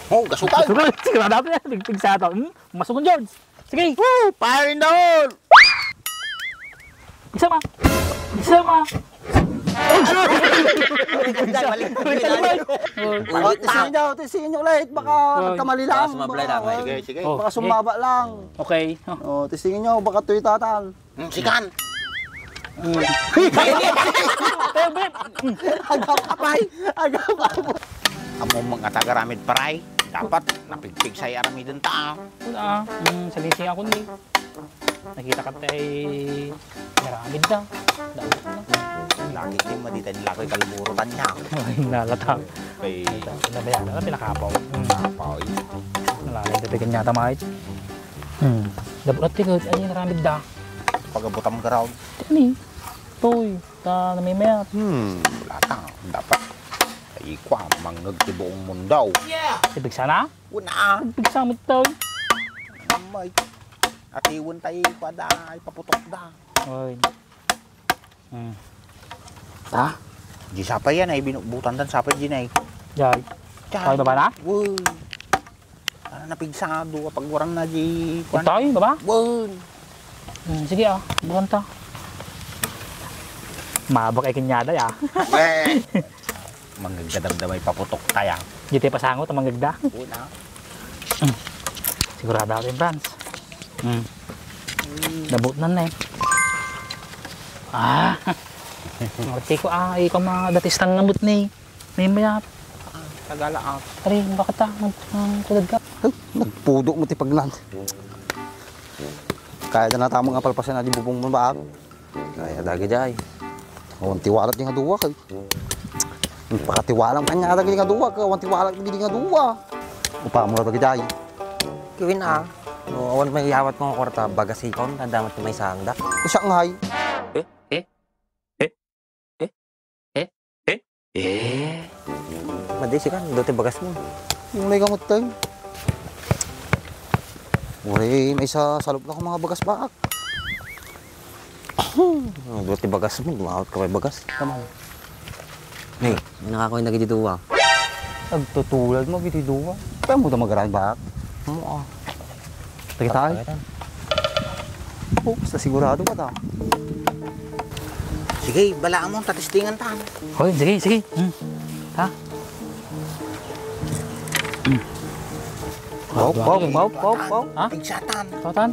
Oh, gasukal! Siguro, sigurado na yan. Tigtig sa ito. Masukon, George. Sige. Woo! Fire in the hole! Isama. Isama. Tisin nyo ulit. Baka nagkamali lang. Sumablay lang. Sige, sige. Baka sumaba lang. Okay. Tisin nyo, baka tuwi tatan. Sikan! Agapay! Agapay! Amo mga taga-ramid paray. Dapat napigpig sa aramidon tao. Salising ako ni. Nakita ka tayo maramid na. Dapat na. Lagi din madita nila ko'y kaluburutan niya. Ay, nalatang. Kay... Nabayan na, pinakapaw. Napaw eh. Nalalay, titigan niya tamahit. Dapat na tigod, ay maramid na. Pagabutam garaw. Tini. Toy, ta namimayat. Wala tang. Dapat. Ay kwa, mangnagtibuong mundaw. Ibig sana? Una. Ibig sa amit tayo. Amay. At iwan tayo pa da. Ay paputok da. Ay. Ha? Di sapay yan ay binubutan dan sapay din ay. Jay. Tayo baba na? Wuy. Ano napigsado kapag warang na di. Tayo baba? Wuy. Sige buwan ta. Mabak ay kinyada ya. Manggagdamdamay paputok tayo. Dito pasangot ang manggagda. Una. Sigurado ako yung Franz. Nabutan na eh. Ngerti ko ikaw mga datistan namut ni. May mayat. Tagala ako. Ari, bakit tulad ka? Nagpudo mo ti pagnan. Kaya na natamo nga palpasan na di bubong mo ba ako? Kaya dagi jay. Tiwalat yung aduwa kay. Pakatiwalang kanya dagi yung aduwa ka. Tiwalat yung aduwa. Upa mo na dagi jay. Kiwin awan may yawat mga kwarta bagas ikon nadamat may sangda. Usak ngay. Madisi kan dote bagas mo. Yung may gamot tayo. Uri, may salop na akong mga bagas baak. Dote bagas mo, dumawat ka may bagas. Tama. Hey, nakakoy na gidi duwa. Nagtutulad mo, giti duwa. Kaya mo ito mag-aral baak. Lagi tayo. Basta sigurado ba ta? Sige, balaan mo, tatistingan tayo. Hoy, sige. Ha? Wow. Ha? Pigsatan. Totan?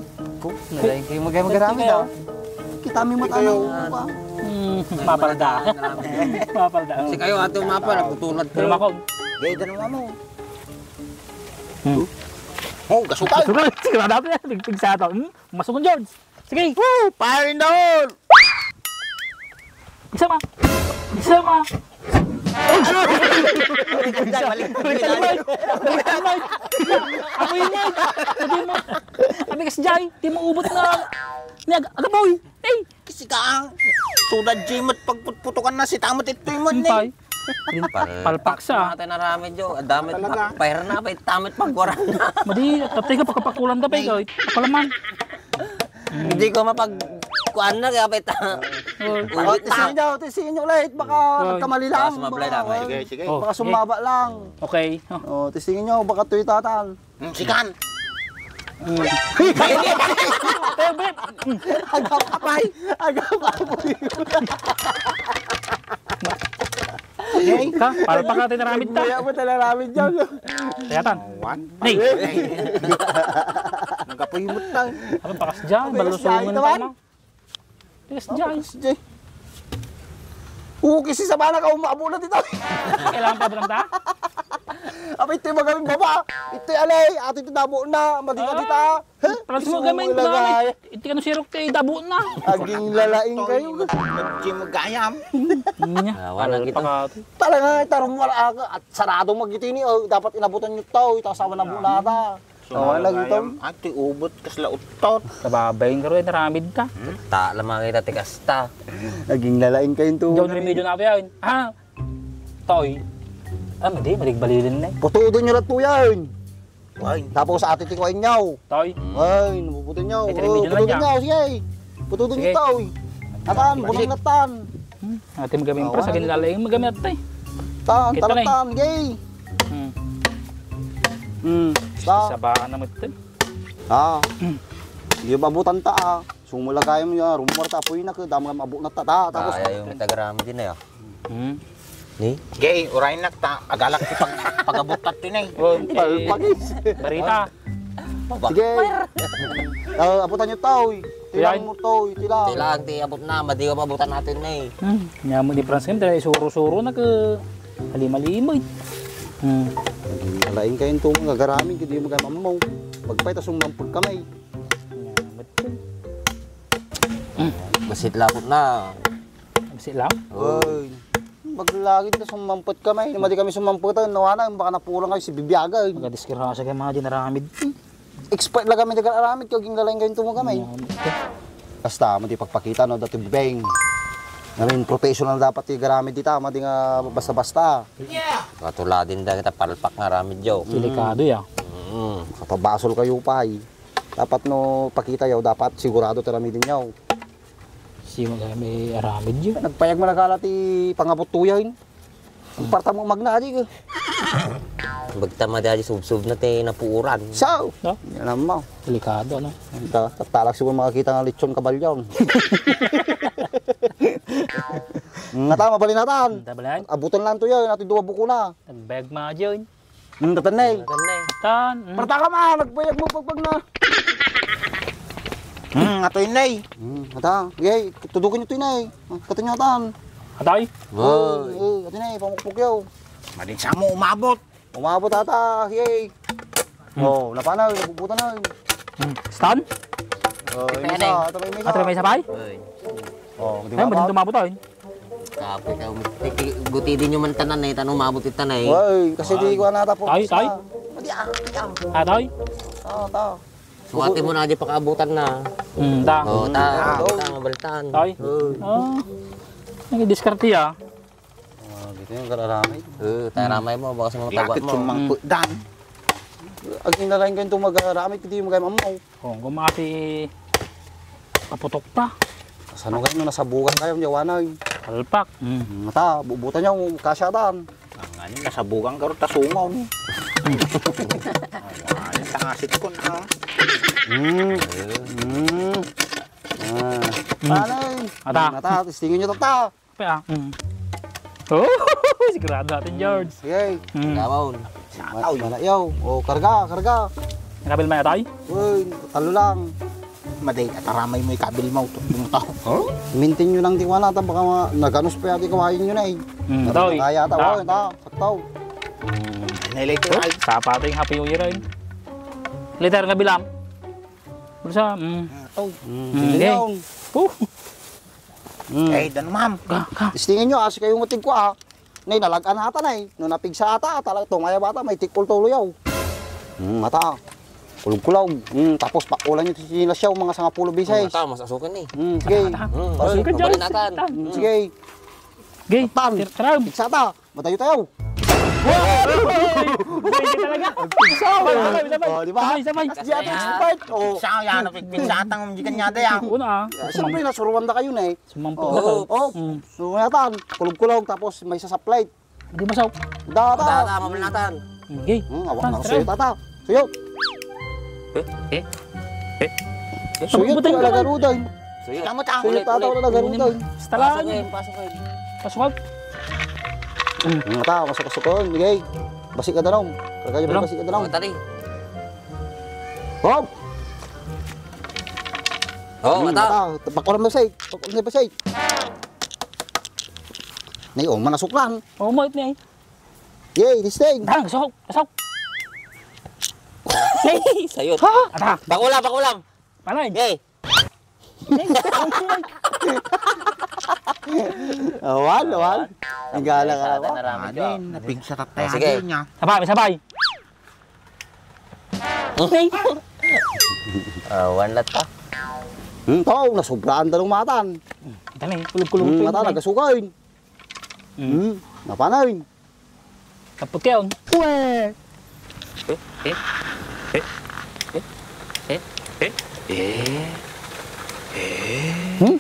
Nalayin kayo mag-aramid ah. Kita mi matanaw ba? Mapalda. Mapalda. Si kayo ato mapa naputulad Pero ako. Gaya na mo. Oh, gasukal! Sigurado na yan. Tigtig sa ito. Masukon, George. Sige. Woo! Fire in the hole! Isama. Ako yun yan. Sabi kasi Jai, di mo ubot na. Agaboy. Hey. Kasi ka, tulad Jimot pagputukan na si Tamot ito'y mo ni. Palpaksa. Natin narami jo, damit pahir na pa tamit pagwaran na. Madi, tatay ka pagkapakulan da pa ikaw. Akalaman. Hindi ko mapag kuan na kaya pa ita. Ulit na Daw, tisin nyo ulit. Baka nagkamali lang. sumablay lang. Sige. Baka sumaba lang. Okay. Tisin nyo, baka tuwi tatan. Sikan! Agapay! Ka, palpak natin naramid ta. Kaya mo talaramid dyan. Kayatan. Nay. Nagkapuyimot lang. Ano pakas dyan? Balusulungan pa mo. Tigas dyan. Kasi sa bala ka umaabulan dito. Kailangan pa ba ta? Apa ito yung magaling baba? Ito yung alay. Ato ito dabo na. Madiga dita. Parang mo gamay ito gamay. Ito ka no sirok kayo dabo na. Aging lalaing kayo. Jimot gayam. Walang kita. Talaga, tarong wala ka. At sarado magitini. Dapat inabutan nyo tao. Ito asawa na bunata. Wala ito. Ati ubot kasla utot. Nababayin ka rin, naramid ka. Ta lamang kita tikasta. Aging lalaing kayo ito. Diyan remedyo na ako yan. Toy. Madi, maligbalilin na eh. Putudo nyo lang ito yan. Ay, Tapos sa atin tikuin nyo. Toy. Ay, napuputin nyo. May remedyo na Putudo dyan. nyo, sige. Putudo nyo Sige. ito. Natan, bunang natan. Ate magamin pa, sa ginlalaing magamit tayo. Tan, Kita na eh. tan, gay. Ta. Sabaan naman ito. Hindi mabutan ta. Sumula kayo mo ya, rumor ta po na damo nga mabuk na ta. Tapos Kaya yung tagarami din eh. Ni? Gay, uray nak ta. Agalak ti pagabutat tin eh. palpagis. Barita. Sige. Abutan nyo tao. Tilang mo tao, tilang. Tilang, ti abot na. Madi ka pabutan natin na eh. Nga mo di Franz dahil suro-suro na ka halima-lima. Alain kayo ito mga garamin, hindi mo kayo mamaw. Pagpay, tas umampul kamay. Basit lapot na. Kasi lang. Uy, maglagin tas umamput kamay. Hindi kami sumamputan, nawana, baka napulang kayo si Bibiyaga. Magadiskira sa kayo mga dinaramid. Expert lang kami nag-aramid, kaya gingalain kayo ito mga kamay. Basta, madi pagpakita, no, dati bibeng. Ngayon, professional dapat yung garamid dito, madi nga basta-basta. Katuladin da kita palpak nga ramid yaw. Delikado ya. Kapag basol kayo pa, dapat no pakita yaw, dapat sigurado taramidin yaw. Sino kaya may aramid yun? Nagpayag mo nagalati pangabot tuyain. Ang parta mo magnadi ka. Bagtama dali sub-sub na tayo napuuran. So, No? yan naman mo. Delikado, ano? Tatalak siguro makakita ng lechon kabalyon. Nga mabalinatan. Tabalan? Abutan lang to yun, natin duwa buko na. Nagbayag mga dyan. Tatanay. Tan. Parta ka ma, nagpayag mo pagpag na. Atoy nay. Ata, yay, tudukin nyo ito inay. Katunyatan. Atay. Ito inay, pamukpuk yaw. Madin sa mo umabot. Umabot ata, yay. Oh, napanaw, nabubutan na. Stan? Isa, ito may Atay may sabay? Oh, di Ay, ba? madin tumabot ay. Kapoy ka. Guti din yung man tanan eh. Tanong mabot itan eh. Uy, kasi di ko na tapos. Tay, tay. Atay? Ta. Suwate mo na di pakaabutan na. Ta. Oo, ta. Mabaltan. Tay. Nag-diskarte ya. Dito yung kararami. Taramay mo. Baka sa mga tagwat Lapit mo. sumang dan. Ang inalain kayo itong mag-arami, hindi mo kayo mamaw. Kung gumati kaputok ta. Sano kayo nung nasa bukas kayo, yawanay. Kalpak. Mata, bubutan niya, kasyatan. Ang ano, nasa bugang karo tasungaw ni. Ay, tangasit ko na. Anay. Ata. Mata, testingin nyo tata. Pa. Oh, sigurado natin, George. Sige. Gawon. Sataw yun. Malayaw. O, karga. Nakabil mo atay? Uy, talo lang. Maday, ataramay mo ikabil mo. Yung tao. Mintin nyo lang tiwala, baka naganos pa yati kawain nyo na eh. Atay. Kaya ta, o, ta, saktaw. Nilay ko ay. Sapa yung happy new year rin. Liter nga bilang. Bulsa. Sige yun. Eh, dan ma'am. Testingin nyo, asi kayong mutig ko ah. Nay, nalagaan ata na eh. Nung napigsa ata, talaga tumaya bata, may tikol tulo yaw. Mata. Kulog-kulog. Tapos pakulan nyo sila siya, mga 10 bisay. Mata, masasukan eh. Sige. Masukan, George. Mabalinatan. Sige. Gay. Tan. Tram. Pigsa ata. Matayo tayo. Gay talaga. Sabay. Oh, di ba? Sabay. Di ata expert. Oh. Sa yan, napigpinsatang umjikan niya dayan. Una ah. Siyempre, nasuruan na kayo na eh. Sumampo Oh, na ka. oh. Sumulatan. Kulog-kulog, tapos may sasaplate. Hindi masaw. Data. Tata, mabalinatan. Gay. Awak na suyot ata. Suyot. Suyot Butang ko ka. alagarudan. Kamu tang. Suyot ata ko alagarudan. Stalaan. Pasok eh. Pasok. Mata, masuk-masukon. Bigay. Basik ka danom. Kagaya Danom. mo basik ka danom. Tari. Hop! Oo, mata. Pakuram na say. Pakuram na say. Nay, oh, manasuklan. Oh, mo ni. Yay, this thing. Dang, pasok. Pasok. Sayot. Ata. Pakulam. Panay. Yay. Awan. Ang gala ka ba? Adin, napigsatat tayo Sige. niya. Sabay. One lot pa. Tao, nasubraan dalong matan. Dali, kulog-kulog. Mata, nagasukain. Napanain. Kapot kayo. Uwe!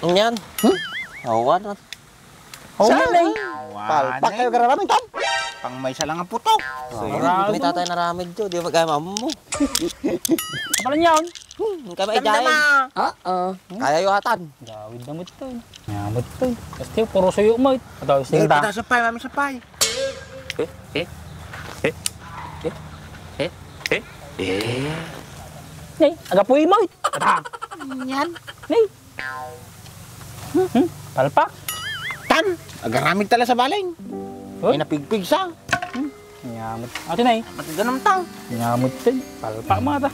Yan. One lot. Palpak kayo kararamin, Tom. Pang may isa lang ang putok. So, yun, Marami. may tatay na ramid yun. Di ba kaya mama mo? Kapalan niyan. Kaya maidahin. Kaya yuhatan. Gawid na mo ito. Nyamot ito. Kasi puro suyo mo. Ito, sinta. Ito sapay, mami sapay. Nay, agapuy mo. Ata. Yan. Nay. Palpak. Tan. Agaramid tala sa baling. Oh? Ay napigpig sa. Nyamot. Ate nay. Matiganam tang. Nyamot ito. Palpak mo ata.